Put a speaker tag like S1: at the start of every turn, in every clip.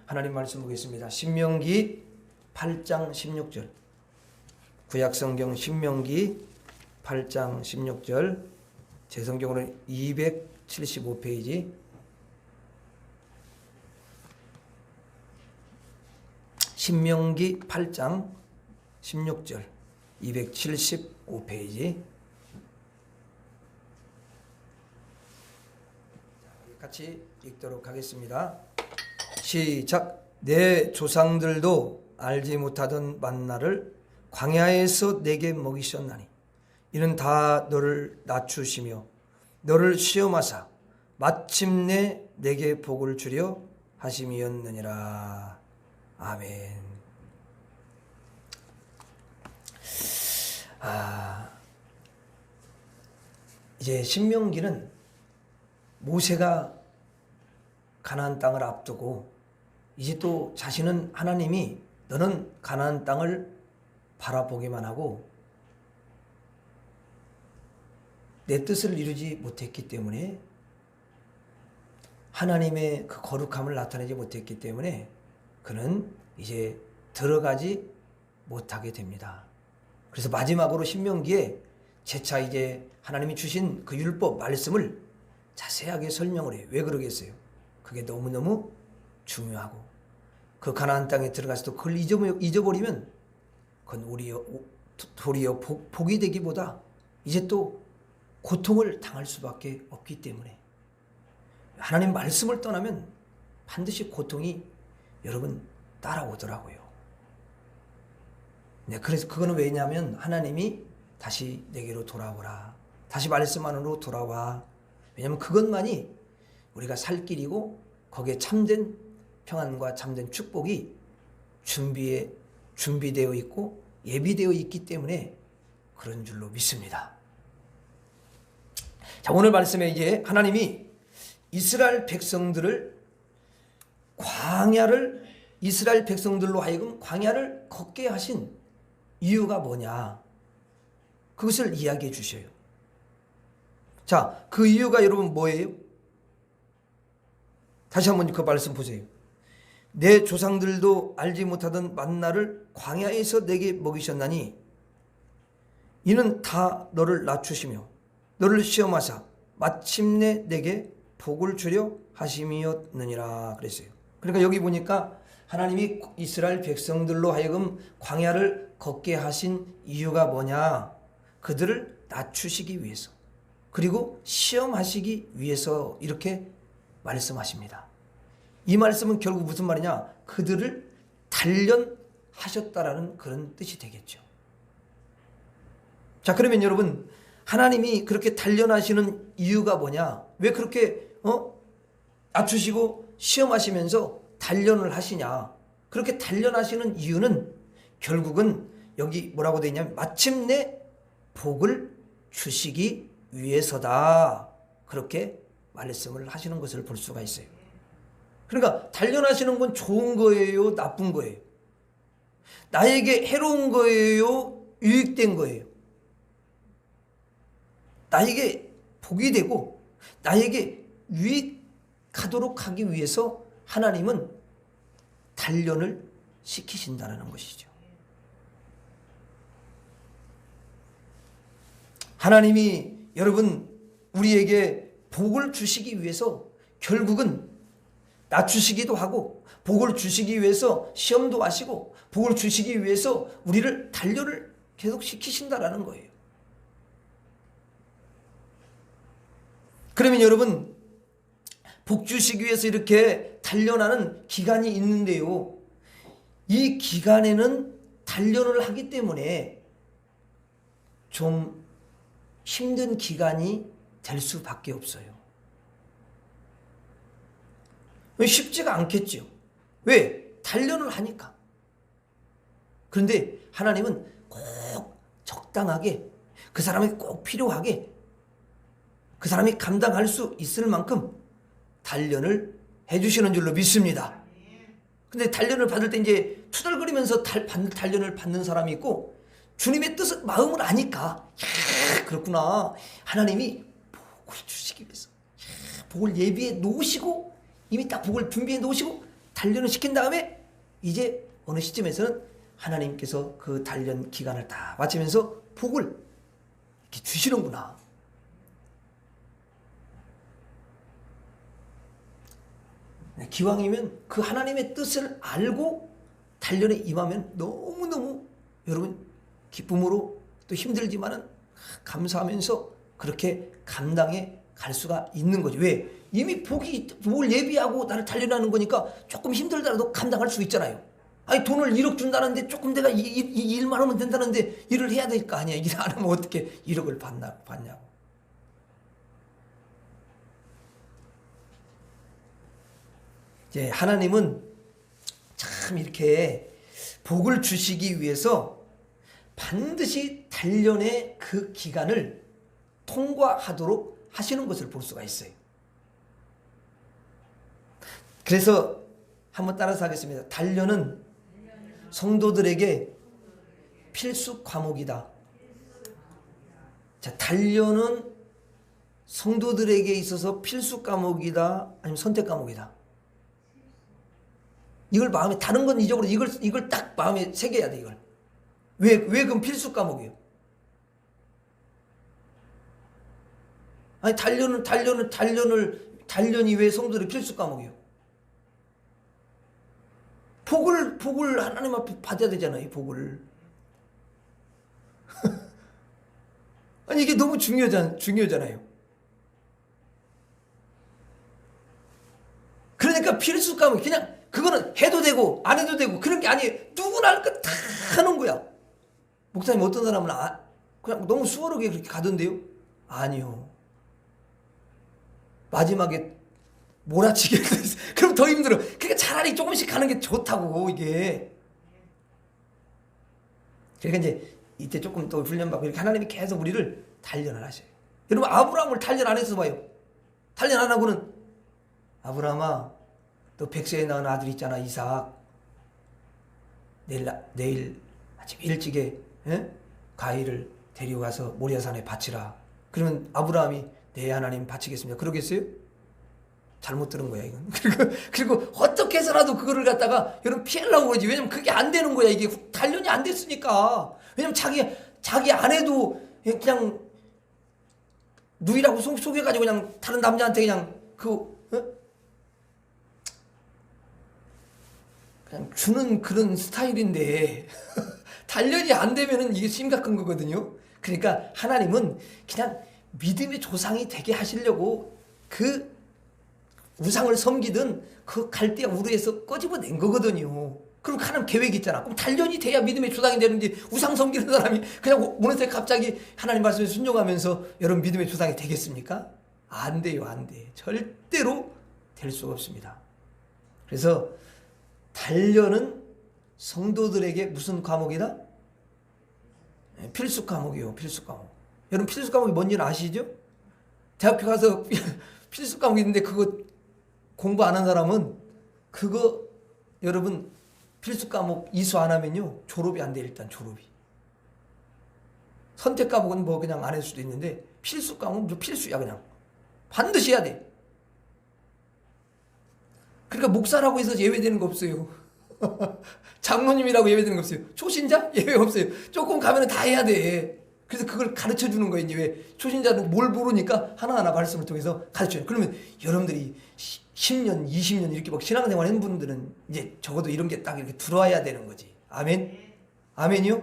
S1: 하나님 말씀 보겠습니다. 신명기 8장 16절. 구약성경 신명기 8장 16절. 제 성경으로는 275페이지. 신명기 8장 16절. 275페이지. 같이 읽도록 하겠습니다. 시작. 내 조상들도 알지 못하던 만나를 광야에서 내게 먹이셨나니 이는 다 너를 낮추시며 너를 시험하사 마침내 내게 복을 주려 하심이었느니라. 아멘. 이제 신명기는 모세가 가나안 땅을 앞두고 이제 또 자신은 하나님이 너는 가나안 땅을 바라보기만 하고 내 뜻을 이루지 못했기 때문에 하나님의 그 거룩함을 나타내지 못했기 때문에 그는 이제 들어가지 못하게 됩니다. 그래서 마지막으로 신명기에 재차 이제 하나님이 주신 그 율법 말씀을 자세하게 설명을 해요. 왜 그러겠어요? 그게 너무너무 중요하고 그 가나안 땅에 들어가서도 그걸 잊어버리면 그건 도리어 복이 되기보다 이제 또 고통을 당할 수밖에 없기 때문에 하나님 말씀을 떠나면 반드시 고통이 여러분 따라오더라고요. 네, 그래서 그거는 왜냐하면 하나님이 다시 내게로 돌아오라. 다시 말씀 안으로 돌아와. 왜냐하면 그것만이 우리가 살 길이고 거기에 참된 평안과 참된 축복이 준비되어 있고 예비되어 있기 때문에 그런 줄로 믿습니다. 자, 오늘 말씀에 이제 하나님이 이스라엘 백성들로 하여금 광야를 걷게 하신 이유가 뭐냐? 그것을 이야기해 주셔요. 자, 그 이유가 여러분 뭐예요? 다시 한번 그 말씀 보세요. 내 조상들도 알지 못하던 만나를 광야에서 내게 먹이셨나니 이는 다 너를 낮추시며 너를 시험하사 마침내 내게 복을 주려 하심이었느니라 그랬어요. 그러니까 여기 보니까 하나님이 이스라엘 백성들로 하여금 광야를 걷게 하신 이유가 뭐냐? 그들을 낮추시기 위해서 그리고 시험하시기 위해서 이렇게 말씀하십니다. 이 말씀은 결국 무슨 말이냐? 그들을 단련하셨다라는 그런 뜻이 되겠죠. 자, 그러면 여러분 하나님이 그렇게 단련하시는 이유가 뭐냐? 왜 그렇게 낮추시고 시험하시면서 단련을 하시냐? 그렇게 단련하시는 이유는 결국은 여기 뭐라고 되어 있냐면 마침내 복을 주시기 위해서다. 그렇게 말씀을 하시는 것을 볼 수가 있어요. 그러니까 단련하시는 건 좋은 거예요? 나쁜 거예요? 나에게 해로운 거예요? 유익된 거예요? 나에게 복이 되고 나에게 유익하도록 하기 위해서 하나님은 단련을 시키신다는 것이죠. 하나님이 여러분 우리에게 복을 주시기 위해서 결국은 낮추시기도 하고 복을 주시기 위해서 시험도 하시고 복을 주시기 위해서 우리를 단련을 계속 시키신다라는 거예요. 그러면 여러분 복 주시기 위해서 이렇게 단련하는 기간이 있는데요. 이 기간에는 단련을 하기 때문에 좀 힘든 기간이 될 수밖에 없어요. 쉽지가 않겠죠. 왜? 단련을 하니까. 그런데 하나님은 꼭 적당하게 그 사람이 꼭 필요하게 그 사람이 감당할 수 있을 만큼 단련을 해주시는 줄로 믿습니다. 근데 단련을 받을 때 이제 투덜거리면서 단련을 받는 사람이 있고 주님의 뜻을 마음을 아니까 그렇구나. 하나님이 복을 주시기 위해서 복을 예비해 놓으시고 이미 딱 복을 준비해 놓으시고 단련을 시킨 다음에 이제 어느 시점에서는 하나님께서 그 단련 기간을 다 마치면서 복을 이렇게 주시는구나. 기왕이면 그 하나님의 뜻을 알고 단련에 임하면 너무너무 여러분 기쁨으로 또 힘들지만은 감사하면서 그렇게 감당해 갈 수가 있는 거죠. 왜? 이미 복을 예비하고 나를 단련하는 거니까 조금 힘들더라도 감당할 수 있잖아요. 아니 돈을 1억 준다는데 조금 내가 이 일만 하면 된다는데 일을 해야 될 거 아니야. 일 안 하면 어떻게 1억을 받냐고. 이제 하나님은 참 이렇게 복을 주시기 위해서 반드시 단련의 그 기간을 통과하도록 하시는 것을 볼 수가 있어요. 그래서 한번 따라서 하겠습니다. 단련은 성도들에게 필수 과목이다. 자, 단련은 성도들에게 있어서 필수 과목이다, 아니면 선택 과목이다. 이걸 마음에, 다른 건 잊어버려. 이걸 딱 마음에 새겨야 돼, 이걸. 왜 그럼 필수 과목이에요? 아니, 단련이 왜 성도들의 필수 과목이에요? 복을 하나님 앞에 받아야 되잖아요, 복을. 아니, 이게 너무 중요하잖아요. 그러니까 필수 과목, 그냥 그거는 해도 되고 안 해도 되고 그런 게 아니에요. 누구나 할 거 다 하는 거야. 목사님, 어떤 사람은 그냥 너무 수월하게 그렇게 가던데요? 아니요. 마지막에 몰아치게 그럼 더 힘들어. 그러니까 차라리 조금씩 가는 게 좋다고, 이게. 그러니까 이제 이때 조금 또 훈련받고 이렇게 하나님이 계속 우리를 단련을 하셔요. 여러분, 아브라함을 단련 안 해서 봐요. 단련 안 하고는, 아브라함아, 너 100세에 낳은 아들 있잖아, 이삭. 내일 아침 일찍에 가위를 데려가서 모리아산에 바치라. 그러면 아브라함이 네, 하나님 바치겠습니다. 그러겠어요? 잘못 들은 거야, 이건. 그리고 어떻게 해서라도 그거를 갖다가 여러분 피하려고 그러지. 왜냐면 그게 안 되는 거야. 이게 단련이 안 됐으니까. 왜냐면 자기 아내도 그냥 누이라고 속여가지고 그냥 다른 남자한테 그냥 그냥 주는 그런 스타일인데 단련이 안 되면은 이게 심각한 거거든요. 그러니까 하나님은 그냥 믿음의 조상이 되게 하시려고 그 우상을 섬기든 그 갈대아 우르에서 꺼집어낸 거거든요. 그럼 하나님 계획이 있잖아. 그럼 단련이 돼야 믿음의 조상이 되는지, 우상 섬기는 사람이 그냥 어느 때 갑자기 하나님 말씀에 순종하면서 여러분 믿음의 조상이 되겠습니까? 안 돼요, 안 돼. 절대로 될 수가 없습니다. 그래서 단련은 성도들에게 무슨 과목이다? 필수 과목이요, 필수 과목. 여러분 필수 과목이 뭔지는 아시죠? 대학교 가서 필수 과목이 있는데 그거 공부 안 한 사람은 그거 여러분 필수 과목 이수 안 하면요 졸업이 안 돼. 일단 졸업이. 선택 과목은 뭐 그냥 안 할 수도 있는데 필수 과목은 필수야. 그냥 반드시 해야 돼. 그러니까 목사라고 해서 예외되는 거 없어요. 장로님이라고 예외되는 거 없어요. 초신자? 예외 없어요. 조금 가면 다 해야 돼. 그래서 그걸 가르쳐 주는 거예요. 이제 왜 초신자는 뭘 모르니까 하나하나 말씀을 통해서 가르쳐요. 그러면 여러분들이 10년, 20년 이렇게 막 신앙생활 한 분들은 이제 적어도 이런 게 딱 이렇게 들어와야 되는 거지. 아멘? 아멘이요?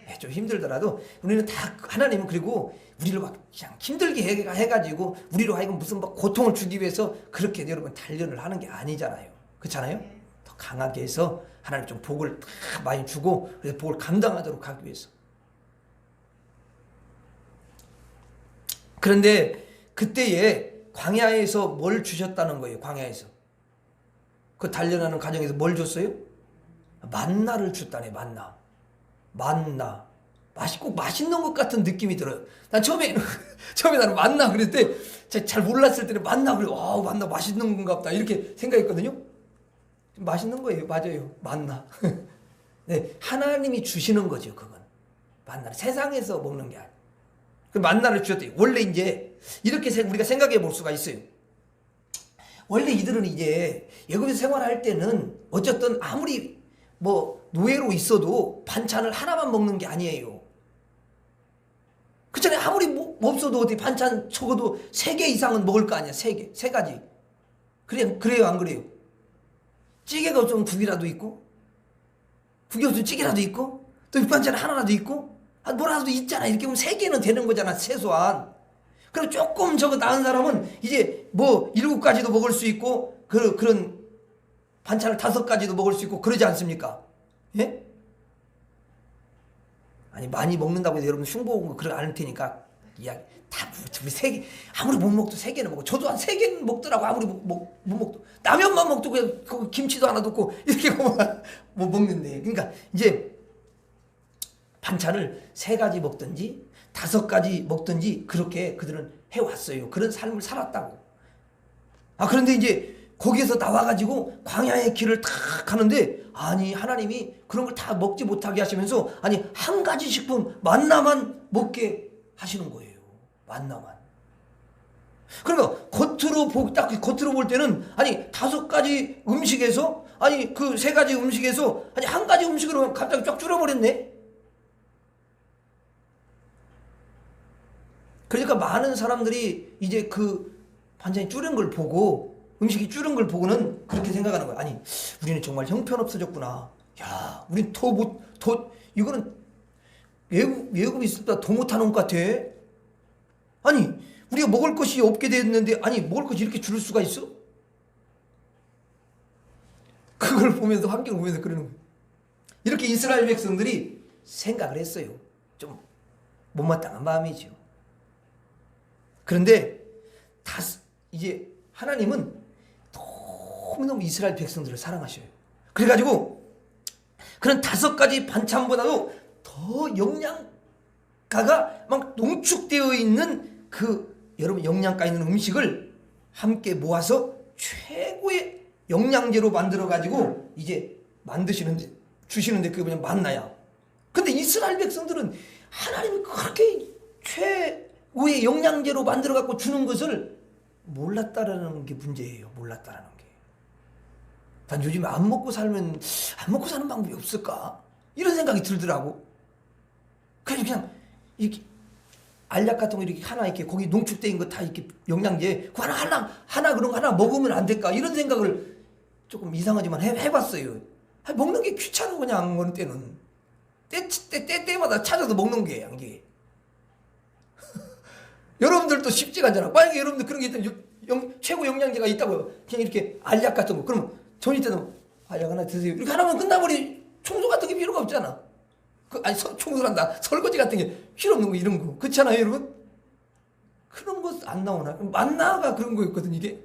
S1: 네, 좀 힘들더라도 우리는 다 하나님은 그리고 우리를 막 그냥 힘들게 해가지고 우리로 하여금 무슨 막 고통을 주기 위해서 그렇게 여러분 단련을 하는 게 아니잖아요. 그렇잖아요? 더 강하게 해서 하나님 좀 복을 다 많이 주고 그래서 복을 감당하도록 하기 위해서. 그런데 그때에 광야에서 뭘 주셨다는 거예요. 광야에서 그 단련하는 과정에서 뭘 줬어요? 만나를 줬다네. 만나 꼭 맛있는 것 같은 느낌이 들어요. 난 처음에 나는 만나 그럴 때 잘 몰랐을 때는 만나 그래. 와, 만나 맛있는 건가 보다 이렇게 생각했거든요. 맛있는 거예요. 맞아요. 만나. 네, 하나님이 주시는 거죠. 그건 만나를 세상에서 먹는 게 아니에요. 그 만나를 주셨대요. 원래 이제 이렇게 우리가 생각해 볼 수가 있어요. 원래 이들은 이제 애굽에서 생활할 때는 어쨌든 아무리 뭐 노예로 있어도 반찬을 하나만 먹는 게 아니에요. 그렇잖아요. 아무리 뭐 없어도 어디 반찬 적어도 3개 이상은 먹을 거 아니야. 3개, 3가지. 그래요, 안 그래요? 찌개가 없으면 국이라도 있고, 국이 없으면 찌개라도 있고, 또 밑반찬 하나라도 있고, 뭐라도 있잖아. 이렇게 보면 3개는 되는 거잖아, 최소한. 그럼 조금 저거 나은 사람은 이제 뭐 7가지도 먹을 수 있고, 그런 반찬을 5가지도 먹을 수 있고, 그러지 않습니까? 예? 아니, 많이 먹는다고 해서 여러분 흉보고 그러지 않을 테니까, 이야기. 다 우리 3개, 아무리 못 먹도 3개는 먹고, 저도 한 3개는 먹더라고. 아무리 못 먹도. 라면만 먹도 그냥 그 김치도 하나 넣고, 이렇게 보면 뭐 먹는데. 그러니까 이제 반찬을 3가지 먹든지, 5가지 먹든지, 그렇게 그들은 해왔어요. 그런 삶을 살았다고. 그런데 이제 거기에서 나와가지고 광야의 길을 탁 가는데, 아니, 하나님이 그런 걸 다 먹지 못하게 하시면서, 아니, 한 가지 식품, 만나만 먹게 하시는 거예요. 만나만. 그러니까 딱 겉으로 볼 때는, 아니, 5가지 음식에서, 아니, 그 3가지 음식에서, 아니, 한 가지 음식으로 갑자기 쫙 줄여버렸네? 그러니까 많은 사람들이 이제 그 반찬이 줄은 걸 보고, 음식이 줄은 걸 보고는 그렇게 생각하는 거야. 아니, 우리는 정말 형편없어졌구나. 야, 우린 이거는 외국이 있을 때 더 못하는 것 같아. 아니, 우리가 먹을 것이 없게 됐는데, 아니, 먹을 것이 이렇게 줄을 수가 있어? 그걸 보면서, 환경을 보면서 그러는 거예요. 이렇게 이스라엘 백성들이 생각을 했어요. 좀 못마땅한 마음이죠. 그런데 이제 하나님은 너무너무 이스라엘 백성들을 사랑하셔요. 그래가지고 그런 5가지 반찬보다도 더 영양가가 막 농축되어 있는 여러분 영양가 있는 음식을 함께 모아서 최고의 영양제로 만들어가지고 이제 주시는데 그게 그냥 만나야. 근데 이스라엘 백성들은 하나님이 그렇게 최고의 영양제로 만들어갖고 주는 것을 몰랐다라는 게 문제예요. 몰랐다라는 게. 난 요즘에 안 먹고 사는 방법이 없을까? 이런 생각이 들더라고. 그냥 이렇게 알약 같은 거 이렇게 하나 이렇게 거기 농축된 거 다 이렇게 영양제 그 하나 그런 거 하나 먹으면 안 될까? 이런 생각을 조금 이상하지만 해봤어요. 먹는 게 귀찮은 그냥 어느 때는 때마다 찾아서 먹는 거예요. 이게. 여러분들도 쉽지가 않잖아. 만약에 여러분들 그런 게 있다면 최고 영양제가 있다고요. 그냥 이렇게 알약 같은 거. 그러면 전이 때는 알약 하나 드세요. 이렇게 하나면 끝나버리. 청소 같은 게 필요가 없잖아. 청소한다. 설거지 같은 게 필요 없는 거 이런 거. 그렇잖아요, 여러분? 그런 거 안 나오나? 만나가 그런 거였거든, 이게.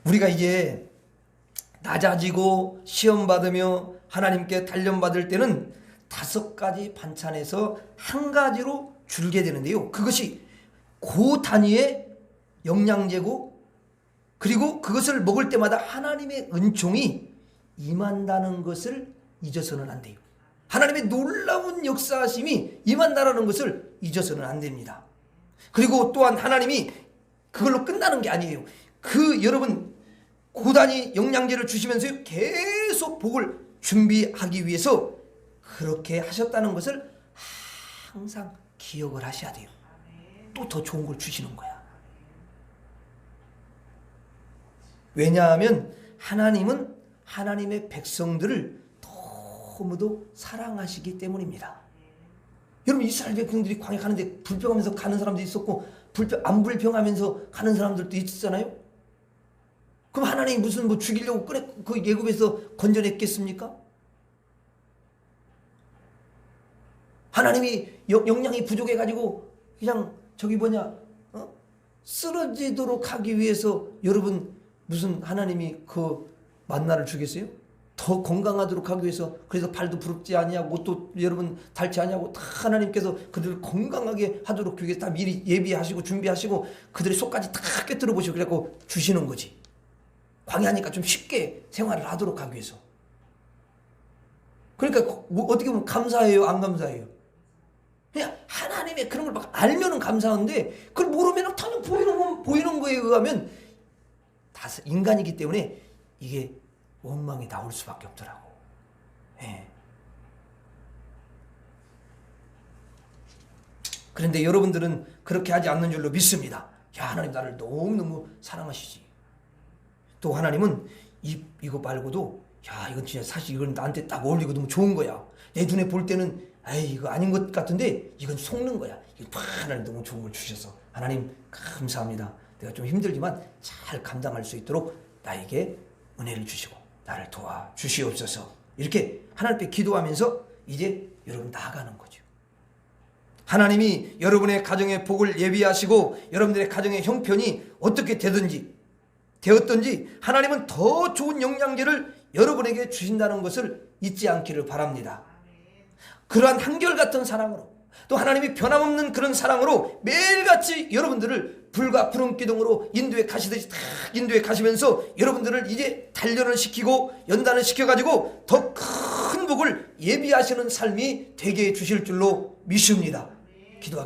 S1: 우리가 이제 낮아지고 시험 받으며 하나님께 단련받을 때는 5가지 반찬에서 한 가지로 줄게 되는데요. 그것이 고 단위의 영양제고, 그리고 그것을 먹을 때마다 하나님의 은총이 임한다는 것을 잊어서는 안 돼요. 하나님의 놀라운 역사하심이 임한다는 것을 잊어서는 안 됩니다. 그리고 또한 하나님이 그걸로 끝나는 게 아니에요. 여러분 고단위 영양제를 주시면서 계속 복을 준비하기 위해서 그렇게 하셨다는 것을 항상 기억을 하셔야 돼요. 또 더 좋은 걸 주시는 거야. 왜냐하면 하나님은 하나님의 백성들을 너무도 사랑하시기 때문입니다. 여러분 이스라엘 백성들이 광야 가는데 불평하면서 가는 사람도 있었고 안 불평하면서 가는 사람들도 있었잖아요. 그럼 하나님이 무슨 죽이려고 그 애굽에서 건져냈겠습니까? 하나님이 영양이 부족해가지고 그냥 쓰러지도록 하기 위해서 여러분 무슨 하나님이 그 만나를 주겠어요? 더 건강하도록 하기 위해서. 그래서 발도 부럽지 아니하고 옷도 여러분 닳지 아니하고 다 하나님께서 그들을 건강하게 하도록 위해서 다 미리 예비하시고 준비하시고 그들의 속까지 다 꿰뚫어 보시고 그래갖고 주시는 거지. 광야니까 좀 쉽게 생활을 하도록 하기 위해서. 그러니까 어떻게 보면 감사해요, 안 감사해요? 그냥 하나님의 그런 걸 막 알면은 감사한데 그걸 모르면 당연히 보이는 거에 의하면 다 인간이기 때문에 이게 원망이 나올 수밖에 없더라고. 예. 그런데 여러분들은 그렇게 하지 않는 줄로 믿습니다. 야, 하나님 나를 너무너무 사랑하시지. 또 하나님은 이거 말고도 야, 이건 진짜 사실 이건 나한테 딱 어울리고 너무 좋은 거야. 내 눈에 볼 때는 에이 이거 아닌 것 같은데 이건 속는 거야. 이거 하나님 너무 좋은 걸 주셔서 하나님 감사합니다. 내가 좀 힘들지만 잘 감당할 수 있도록 나에게 은혜를 주시고 나를 도와 주시옵소서. 이렇게 하나님께 기도하면서 이제 여러분 나아가는 거죠. 하나님이 여러분의 가정의 복을 예비하시고 여러분들의 가정의 형편이 어떻게 되었든지 하나님은 더 좋은 영양제를 여러분에게 주신다는 것을 잊지 않기를 바랍니다. 그러한 한결같은 사랑으로 또 하나님이 변함없는 그런 사랑으로 매일같이 여러분들을 불과 구름 기둥으로 인도에 가시듯이 딱 인도에 가시면서 여러분들을 이제 단련을 시키고 연단을 시켜가지고 더 큰 복을 예비하시는 삶이 되게 해주실 줄로 믿습니다. 기도하겠습니다.